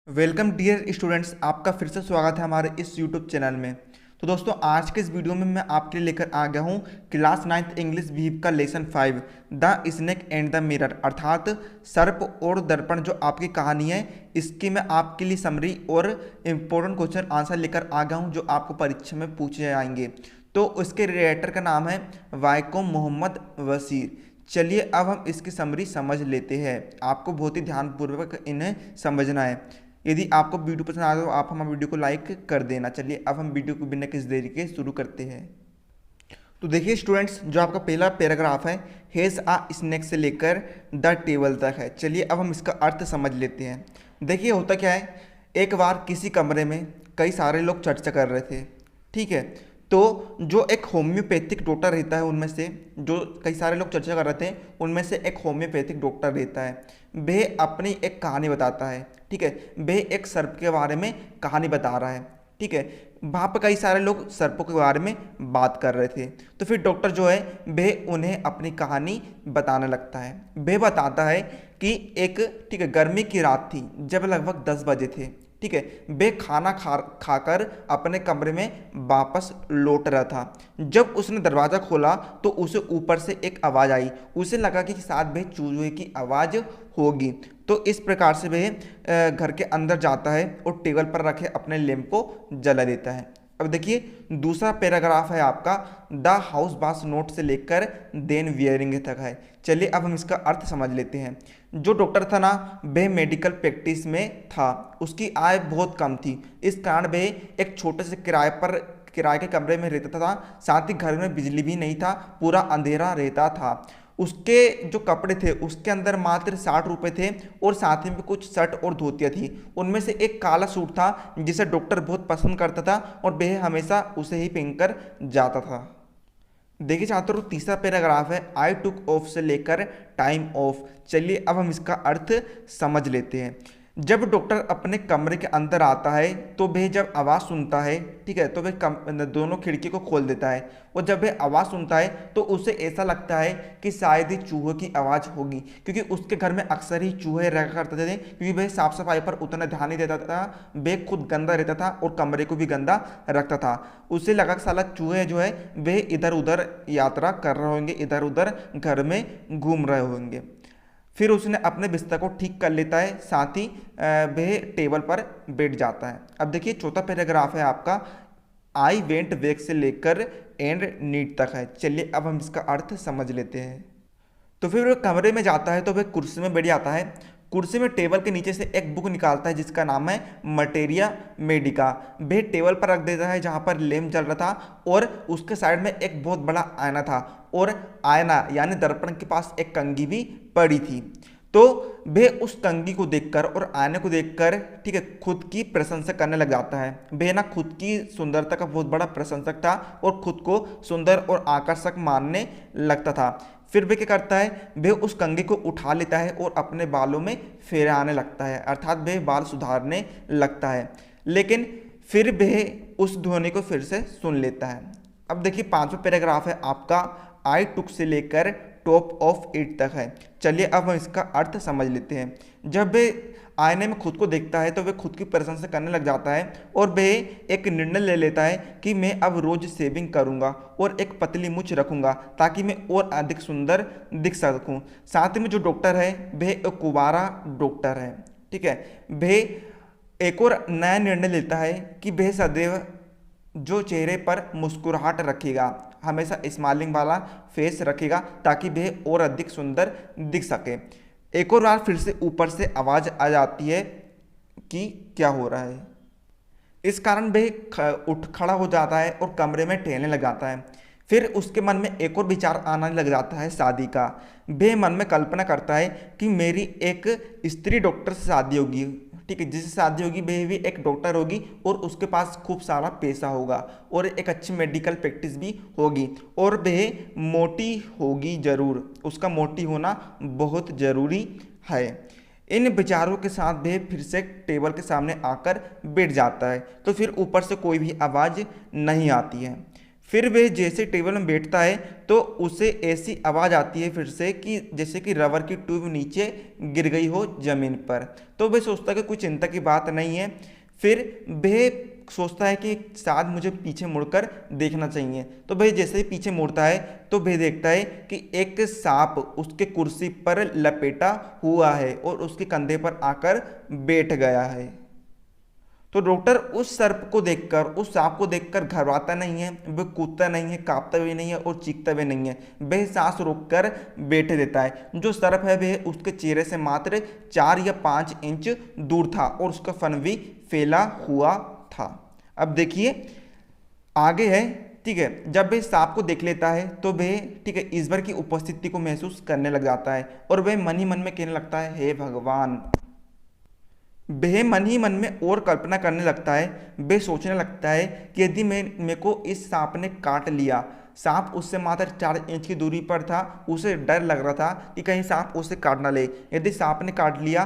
Welcome dear students, आपका फिर से स्वागत है हमारे इस यूट्यूब चैनल में। तो दोस्तों, आज के इस वीडियो में मैं आपके लिए लेकर आ गया हूँ क्लास 9th इंग्लिश वीव का lesson 5 the snake and the mirror, अर्थात सर्प और दर्पण जो आपकी कहानी है, इसकी मैं आपके लिए समरी और इम्पोर्टेंट क्वेश्चन आंसर लेकर आ गया हूँ जो आपको परीक्षा में पूछे जाएंगे। तो उसके राइटर का नाम है वायकोम मोहम्मद वसीर। चलिए अब हम इसकी समरी समझ लेते हैं। आपको बहुत ही ध्यानपूर्वक इन्हें समझना है। यदि आपको वीडियो पसंद आए तो आप हमारे वीडियो को लाइक कर देना। चलिए अब हम वीडियो को बिना किसी देरी के शुरू करते हैं। तो देखिए स्टूडेंट्स, जो आपका पहला पैराग्राफ है हेज आ स्नेक से लेकर द टेबल तक है। चलिए अब हम इसका अर्थ समझ लेते हैं। देखिए होता क्या है, एक बार किसी कमरे में कई सारे लोग चर्चा कर रहे थे, ठीक है। तो जो एक होम्योपैथिक डॉक्टर रहता है, उनमें से जो कई सारे लोग चर्चा कर रहे थे उनमें से एक होम्योपैथिक डॉक्टर रहता है। वह अपनी एक कहानी बताता है, ठीक है। वह एक सर्प के बारे में कहानी बता रहा है, ठीक है। वहाँ पर कई सारे लोग सर्पों के बारे में बात कर रहे थे। तो फिर डॉक्टर जो है वह उन्हें अपनी कहानी बताने लगता है। वह बताता है कि एक, ठीक है, गर्मी की रात थी जब लगभग 10 बजे थे, ठीक है। वे खाना खाकर अपने कमरे में वापस लौट रहा था। जब उसने दरवाज़ा खोला तो उसे ऊपर से एक आवाज़ आई। उसे लगा कि शायद वह चूहे की आवाज़ होगी। तो इस प्रकार से वह घर के अंदर जाता है और टेबल पर रखे अपने लैंप को जला देता है। अब देखिए दूसरा पैराग्राफ है आपका द हाउस बास नोट से लेकर देन वियरिंग तक है। चलिए अब हम इसका अर्थ समझ लेते हैं। जो डॉक्टर था ना, वह मेडिकल प्रैक्टिस में था। उसकी आय बहुत कम थी, इस कारण वह एक छोटे से किराए के कमरे में रहता था। साथ ही घर में बिजली भी नहीं था, पूरा अंधेरा रहता था। उसके जो कपड़े थे उसके अंदर मात्र 60 रुपये थे और साथ ही में कुछ शर्ट और धोतियाँ थी। उनमें से एक काला सूट था जिसे डॉक्टर बहुत पसंद करता था और वह हमेशा उसे ही पहनकर जाता था। देखिए छात्रों, तीसरा पैराग्राफ है आई टुक ऑफ से लेकर टाइम ऑफ। चलिए अब हम इसका अर्थ समझ लेते हैं। जब डॉक्टर अपने कमरे के अंदर आता है तो वह जब आवाज़ सुनता है, ठीक है, तो वह दोनों खिड़की को खोल देता है। और जब वह आवाज़ सुनता है तो उसे ऐसा लगता है कि शायद ही चूहे की आवाज़ होगी, क्योंकि उसके घर में अक्सर ही चूहे रहा करते थे। क्योंकि वह साफ सफाई पर उतना ध्यान नहीं देता था, वह खुद गंदा रहता था और कमरे को भी गंदा रखता था। उसे लगा कि साला चूहे जो है वह इधर उधर यात्रा कर रहे होंगे, इधर उधर घर में घूम रहे होंगे। फिर उसने अपने बिस्तर को ठीक कर लेता है, साथ ही वह टेबल पर बैठ जाता है। अब देखिए चौथा पैराग्राफ है आपका आई वेंट वेक से लेकर एंड नीड तक है। चलिए अब हम इसका अर्थ समझ लेते हैं। तो फिर वह कमरे में जाता है तो वह कुर्सी में बैठ जाता है। कुर्सी में टेबल के नीचे से एक बुक निकालता है जिसका नाम है मटेरिया मेडिका। वह टेबल पर रख देता है जहाँ पर लैंप जल रहा था और उसके साइड में एक बहुत बड़ा आईना था और आईना यानी दर्पण के पास एक कंघी भी पड़ी थी। तो वह उस कंघी को देखकर और आईने को देखकर, ठीक है, खुद की प्रशंसा करने लग जाता है। वह ना खुद की सुंदरता का बहुत बड़ा प्रशंसक था और खुद को सुंदर और आकर्षक मानने लगता था। फिर वह क्या करता है, वह उस कंघी को उठा लेता है और अपने बालों में फेराने लगता है, अर्थात वह बाल सुधारने लगता है। लेकिन फिर वह उस ध्वनि को फिर से सुन लेता है। अब देखिए पांचवा पैराग्राफ है आपका आई टुक से लेकर टॉप ऑफ इट तक है। चलिए अब हम इसका अर्थ समझ लेते हैं। जब वह आईने में खुद को देखता है तो वह खुद की प्रशंसा करने लग जाता है और वह एक निर्णय ले लेता है कि मैं अब रोज शेविंग करूंगा और एक पतली मूंछ रखूंगा ताकि मैं और अधिक सुंदर दिख सकूं। साथ में जो डॉक्टर है वह एक कुंवारा डॉक्टर है, ठीक है। वह एक और नया निर्णय लेता है कि वह सदैव जो चेहरे पर मुस्कुराहट रखेगा, हमेशा स्माइलिंग वाला फेस रखेगा ताकि वह और अधिक सुंदर दिख सके। एक और बार फिर से ऊपर से आवाज़ आ जाती है कि क्या हो रहा है। इस कारण वह उठ खड़ा हो जाता है और कमरे में टहलने लग जाता है। फिर उसके मन में एक और विचार आने लग जाता है शादी का। वह मन में कल्पना करता है कि मेरी एक स्त्री डॉक्टर से शादी होगी, ठीक है, जिससे शादी होगी वह भी एक डॉक्टर होगी और उसके पास खूब सारा पैसा होगा और एक अच्छी मेडिकल प्रैक्टिस भी होगी और वह मोटी होगी जरूर। उसका मोटी होना बहुत ज़रूरी है। इन विचारों के साथ वह फिर से टेबल के सामने आकर बैठ जाता है। तो फिर ऊपर से कोई भी आवाज़ नहीं आती है। फिर वह जैसे टेबल में बैठता है तो उसे ऐसी आवाज़ आती है फिर से कि जैसे कि रबर की ट्यूब नीचे गिर गई हो ज़मीन पर। तो वह सोचता है कि कोई चिंता की बात नहीं है। फिर वह सोचता है कि शायद मुझे पीछे मुड़कर देखना चाहिए। तो वह जैसे ही पीछे मुड़ता है तो वह देखता है कि एक सांप उसके कुर्सी पर लपेटा हुआ है और उसके कंधे पर आकर बैठ गया है। तो डॉक्टर उस सर्प को देखकर, उस सांप को देखकर घबराता नहीं है, वह कूदता नहीं है, कांपता भी नहीं है और चीखता भी नहीं है। वह सांस रोककर बैठे देता है। जो सर्प है वह उसके चेहरे से मात्र 4 या 5 इंच दूर था और उसका फन भी फैला हुआ था। अब देखिए आगे है, ठीक है। जब वह सांप को देख लेता है तो वह, ठीक है, ईश्वर की उपस्थिति को महसूस करने लग जाता है और वह मन ही मन में कहने लगता है, हे भगवान। वह मन ही मन में और कल्पना करने लगता है। वह सोचने लगता है कि यदि मेरे को इस सांप ने काट लिया, सांप उससे मात्र 4 इंच की दूरी पर था, उसे डर लग रहा था कि कहीं सांप उसे काट ना ले। यदि सांप ने काट लिया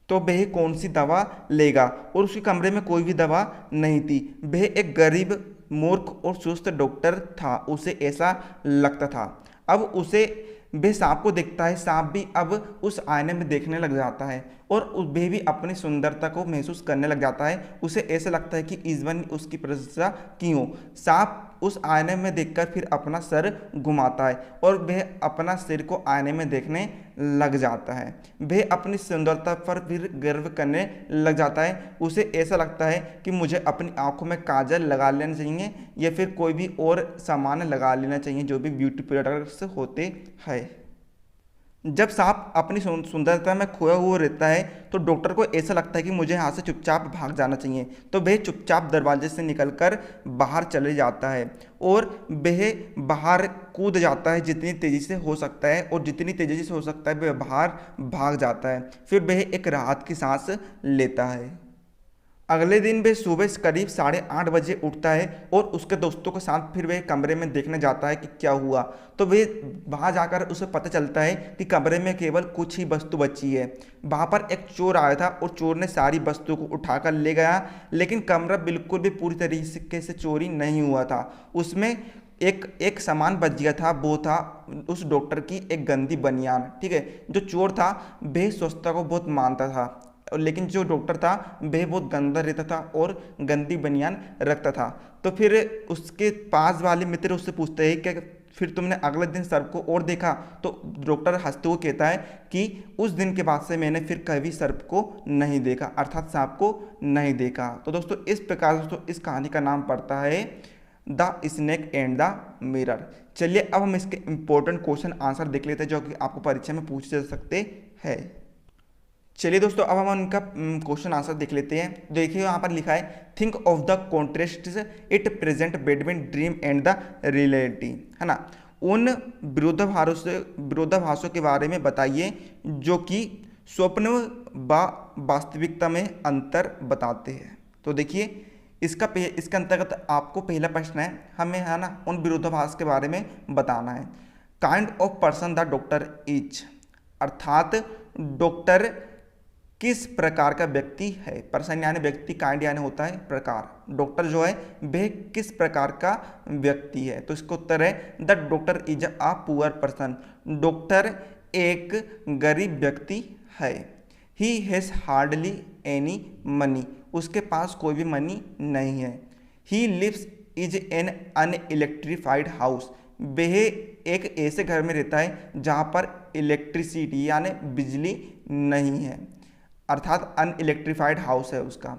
तो वह कौन सी दवा लेगा, और उसके कमरे में कोई भी दवा नहीं थी। वह एक गरीब, मूर्ख और सुस्त डॉक्टर था, उसे ऐसा लगता था। अब उसे वह सांप को देखता है, सांप भी अब उस आईने में देखने लग जाता है और वह भी अपनी सुंदरता को महसूस करने लग जाता है। उसे ऐसा लगता है कि ईश्वर ने उसकी प्रशंसा की हो। सांप उस आईने में देखकर फिर अपना सर घुमाता है और वह अपना सिर को आईने में देखने लग जाता है। वह अपनी सुंदरता पर फिर गर्व करने लग जाता है। उसे ऐसा लगता है कि मुझे अपनी आंखों में काजल लगा लेना चाहिए या फिर कोई भी और सामान लगा लेना चाहिए जो भी ब्यूटी प्रोडक्ट्स होते हैं। जब सांप अपनी सुंदरता में खोया हुआ रहता है तो डॉक्टर को ऐसा लगता है कि मुझे यहाँ से चुपचाप भाग जाना चाहिए। तो वह चुपचाप दरवाजे से निकलकर बाहर चले जाता है और वह बाहर कूद जाता है जितनी तेज़ी से हो सकता है, और जितनी तेज़ी से हो सकता है वह बाहर भाग जाता है। फिर वह एक राहत की सांस लेता है। अगले दिन वह सुबह करीब 8:30 बजे उठता है और उसके दोस्तों के साथ फिर वह कमरे में देखने जाता है कि क्या हुआ। तो वह वहाँ जाकर उसे पता चलता है कि कमरे में केवल कुछ ही वस्तु बची है। वहाँ पर एक चोर आया था और चोर ने सारी वस्तुओं को उठाकर ले गया, लेकिन कमरा बिल्कुल भी पूरी तरीके से चोरी नहीं हुआ था। उसमें एक सामान बच गया था, वो था उस डॉक्टर की एक गंदी बनियान, ठीक है। जो चोर था वह स्वच्छता को बहुत मानता था, लेकिन जो डॉक्टर था वह बहुत गंदा रहता था और गंदी बनियान रखता था। तो फिर उसके पास वाले मित्र उससे पूछते हैं कि फिर तुमने अगले दिन सर्प को और देखा? तो डॉक्टर हंसते हुए कहता है कि उस दिन के बाद से मैंने फिर कभी सर्प को नहीं देखा, अर्थात सांप को नहीं देखा। तो दोस्तों इस प्रकार दोस्तों इस कहानी का नाम पड़ता है the snake and the mirror. चलिए अब हम इसके इंपॉर्टेंट क्वेश्चन आंसर देख लेते हैं जो कि आपको परीक्षा में पूछे जा सकते हैं। चलिए दोस्तों अब हम उनका क्वेश्चन आंसर देख लेते हैं। देखिए यहाँ पर लिखा है, think of the contrast it present between dream and the reality, है ना। उन विरोधाभासों के बारे में बताइए जो कि स्वप्न व वास्तविकता में अंतर बताते हैं। तो देखिए इसके अंतर्गत आपको पहला प्रश्न है, हमें, है ना, उन विरोधाभास के बारे में बताना है। Kind of person the doctor is, अर्थात डॉक्टर किस प्रकार का व्यक्ति है। पर्सन यानी व्यक्ति, काइंड यानी होता है प्रकार। डॉक्टर जो है वह किस प्रकार का व्यक्ति है। तो इसका उत्तर है the doctor is a poor person, doctor एक गरीब व्यक्ति है। He has hardly any money, उसके पास कोई भी मनी नहीं है। He lives is an unelectrified house, वह एक ऐसे घर में रहता है जहाँ पर इलेक्ट्रिसिटी यानी बिजली नहीं है, अर्थात अनइलेक्ट्रीफाइड हाउस है उसका।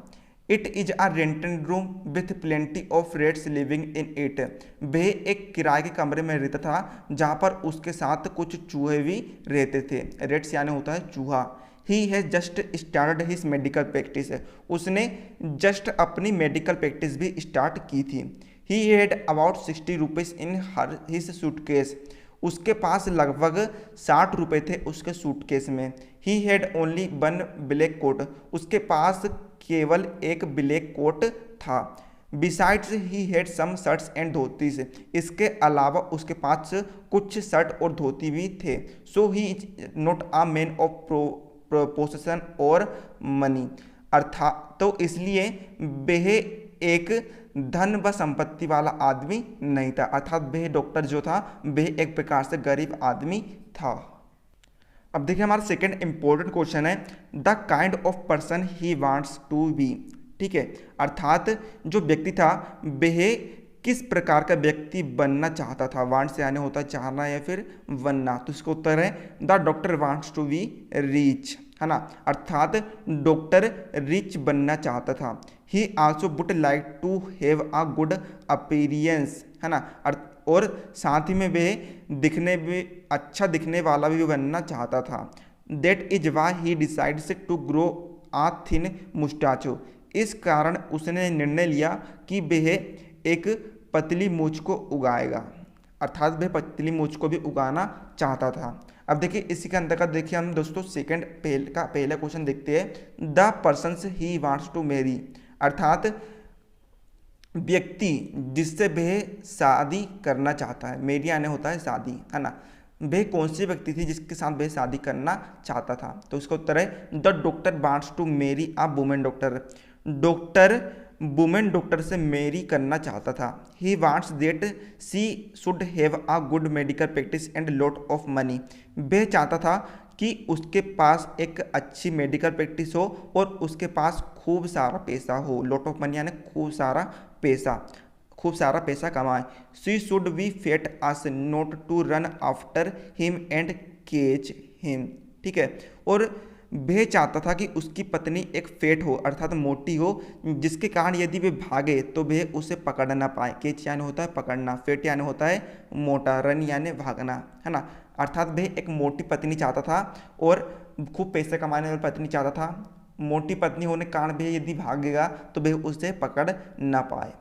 It is a rented room with plenty of rates living in it, वह एक किराए के कमरे में रहता था जहाँ पर उसके साथ कुछ चूहे भी रहते थे। रेट्स यानी होता है चूहा। He has just started his medical practice, उसने जस्ट अपनी मेडिकल प्रैक्टिस भी स्टार्ट की थी। He had about 60 rupees in his suitcase, उसके पास लगभग 60 रुपये थे उसके सूटकेस में। He had only one black coat, उसके पास केवल एक ब्लैक कोट था। Besides he had some shirts and dhotis, इसके अलावा उसके पास कुछ शर्ट और धोती भी थे। So he is not a man of possession और मनी, अर्थात तो इसलिए वह एक धन व संपत्ति वाला आदमी नहीं था, अर्थात वह डॉक्टर जो था वह एक प्रकार से गरीब आदमी था। अब देखिए हमारा सेकंड इंपॉर्टेंट क्वेश्चन है, the kind of person he wants to be. ठीक है, अर्थात जो व्यक्ति था वह किस प्रकार का व्यक्ति बनना चाहता था। वांट से यानी होता है चाहना या फिर बनना, तो इसका उत्तर है the doctor wants to be rich, है ना, अर्थात डॉक्टर रिच बनना चाहता था। He also would like to have a good appearance, है ना, और साथ ही में वह दिखने में अच्छा दिखने वाला भी बनना चाहता था। That is why he decides to grow a thin moustache, इस कारण उसने निर्णय लिया कि वह एक पतली मूंछ को उगाएगा, अर्थात वह पतली मूंछ को भी उगाना चाहता था। अब देखिए इसी के अंतर्गत देखिए हम दोस्तों सेकंड पहला क्वेश्चन देखते हैं, the persons he wants to marry, अर्थात व्यक्ति जिससे वह शादी करना चाहता है। मेरी आने होता है शादी, है ना, वह कौन सी व्यक्ति थी जिसके साथ वह शादी करना चाहता था। तो इसका उत्तर है the doctor wants to marry a women doctor, doctor women doctor से मैरी करना चाहता था। He wants that she should have a good medical practice and lot of money, वह चाहता था कि उसके पास एक अच्छी मेडिकल प्रैक्टिस हो और उसके पास खूब सारा पैसा हो। लॉट ऑफ मनी यानी खूब सारा पैसा कमाए। She should be fat as not to run after him and catch him, ठीक है, और वह चाहता था कि उसकी पत्नी एक फेट हो, अर्थात मोटी हो, जिसके कारण यदि वे भागे तो वह उसे पकड़ ना पाए। केच यानी होता है पकड़ना, फेट यानी होता है मोटा, रन यानी भागना, है ना, अर्थात वह एक मोटी पत्नी चाहता था और खूब पैसे कमाने वाली पत्नी चाहता था। मोटी पत्नी होने के कारण वह यदि भागेगा तो वह उसे पकड़ ना पाए।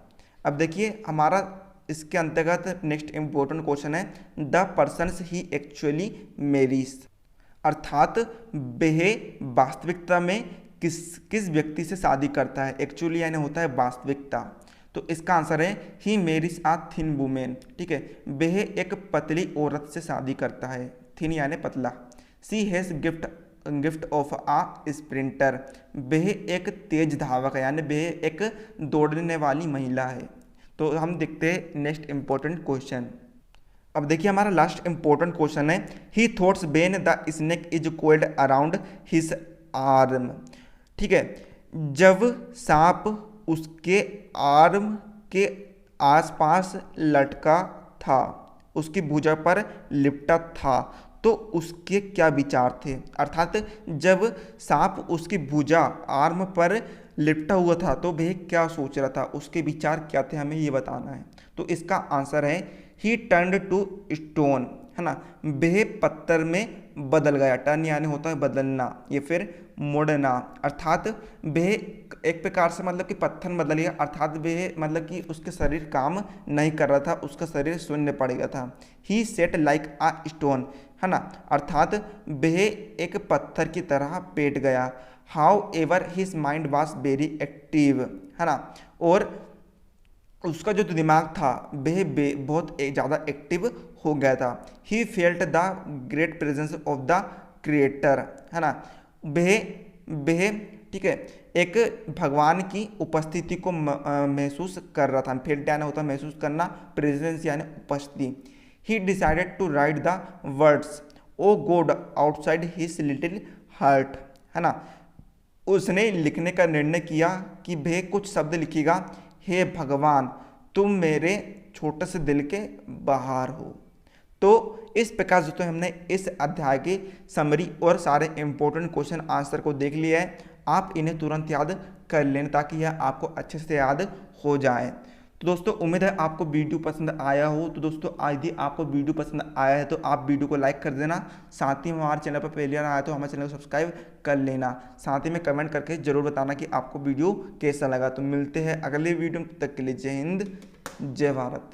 अब देखिए हमारा इसके अंतर्गत नेक्स्ट इंपॉर्टेंट क्वेश्चन है, the persons he actually marries, अर्थात वह वास्तविकता में किस व्यक्ति से शादी करता है। एक्चुअली यानी होता है वास्तविकता, तो इसका आंसर है ही मैरीज अ थिन वुमेन, ठीक है, वह एक पतली औरत से शादी करता है, थिन यानी पतला। She has gift of a sprinter, वह एक तेज धावक है, यानी वह एक दौड़ने वाली महिला है। तो हम देखते हैं नेक्स्ट इंपॉर्टेंट क्वेश्चन। अब देखिए हमारा लास्ट इंपॉर्टेंट क्वेश्चन है, he thoughts when the snake is coiled around his arm, ठीक है, जब सांप उसके आर्म के आसपास लटका था, उसकी भुजा पर लिपटा था, तो उसके क्या विचार थे। अर्थात जब सांप उसकी भुजा आर्म पर लिपटा हुआ था तो वह क्या सोच रहा था, उसके विचार क्या थे, हमें ये बताना है। तो इसका आंसर है ही टर्न्ड टू स्टोन, है ना, वह पत्थर में बदल गया। टर्न यानी होता है बदलना या फिर मोड़ना, अर्थात वह एक प्रकार से मतलब कि पत्थर में बदल गया, अर्थात वह मतलब कि उसके शरीर काम नहीं कर रहा था, उसका शरीर शून्य पड़ गया था। ही सेट लाइक अ स्टोन, है ना, अर्थात वह एक पत्थर की तरह बैठ गया। How ever his mind was very active, है ना, और उसका जो दिमाग था वह बहुत ज़्यादा एक्टिव हो गया था। He felt the great presence of the creator, है ना, वह ठीक है एक भगवान की उपस्थिति को महसूस कर रहा था। फेल्ट यानी होता है महसूस करना, प्रेजेंस यानी उपस्थिति। He decided to write the words O God outside his little heart, है ना, उसने लिखने का निर्णय किया कि वह कुछ शब्द लिखेगा, हे भगवान तुम मेरे छोटे से दिल के बाहर हो। तो इस प्रकार जो हमने इस अध्याय की समरी और सारे इंपॉर्टेंट क्वेश्चन आंसर को देख लिया है। आप इन्हें तुरंत याद कर लें ताकि यह आपको अच्छे से याद हो जाए। तो दोस्तों उम्मीद है आपको वीडियो पसंद आया हो। तो दोस्तों यदि आपको वीडियो पसंद आया है तो आप वीडियो को लाइक कर देना, साथ ही में हमारे चैनल पर पहली बार आया तो हमारे चैनल को सब्सक्राइब कर लेना, साथ ही में कमेंट करके जरूर बताना कि आपको वीडियो कैसा लगा। तो मिलते हैं अगले वीडियो में, तब तक के लिए जय हिंद जय भारत।